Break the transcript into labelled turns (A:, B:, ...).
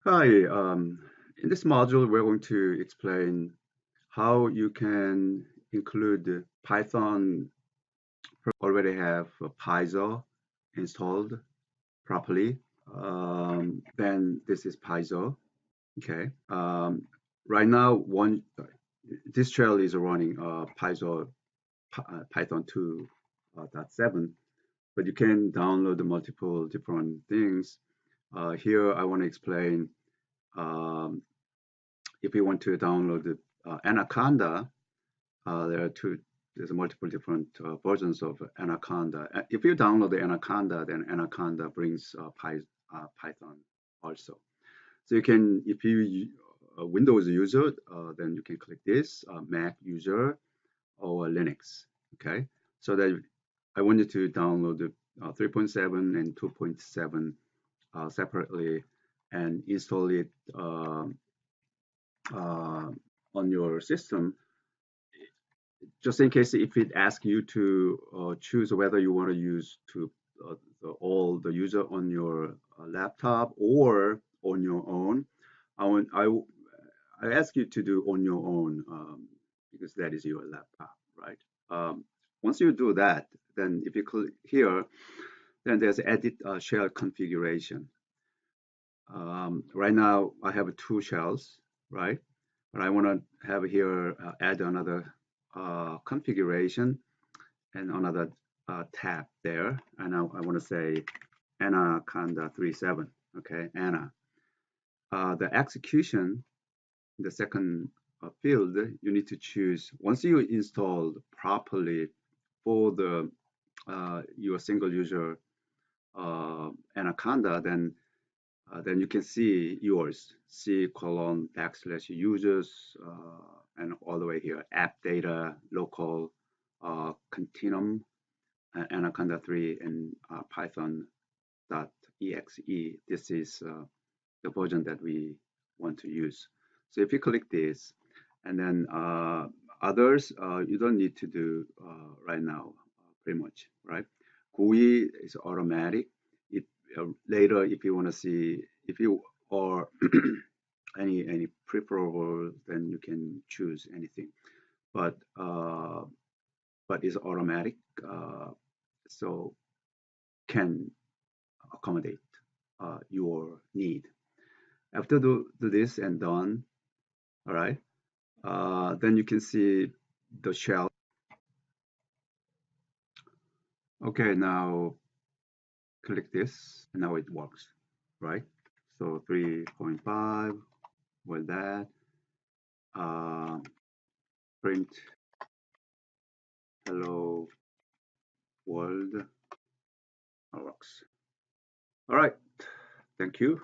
A: Hi, in this module, we're going to explain how you can include Python already have Paizo installed properly. Then this is Paizo. Okay. Right now, this shell is running Paizo Python 2.7, but you can download the multiple different things. Here, I want to explain um, if you want to download the Anaconda, there are two. There's multiple different versions of Anaconda. If you download the Anaconda, then Anaconda brings Python also. So you can, if you a Windows user, then you can click this Mac user or Linux. Okay, so that I want you to download the 3.7 and 2.7 separately and install it uh, on your system, just in case if it asks you to choose whether you want to use all the user on your laptop or on your own. I want I ask you to do on your own because that is your laptop, right? Um, Once you do that, then if you click here, then there's edit shell configuration. Right now I have two shells, right? But I want to have here add another configuration and another tab there. And I want to say Anaconda 37. Okay, Ana. The execution, the second field, you need to choose once you install properly for the your single user Anaconda, then you can see yours, C colon backslash users, and all the way here, app data, local, continuum, Anaconda 3, and Python.exe. This is the version that we want to use. So if you click this, and then others, you don't need to do right now, pretty much, right? GUI is automatic. If later, if you want to see, if you or any preferable, then you can choose anything. But it's automatic, so can accommodate your need. After do this and done, all right, then you can see the shell. Okay, now click this, and now it works, right? So 3.5, well that, uh, print hello world works. All right, thank you.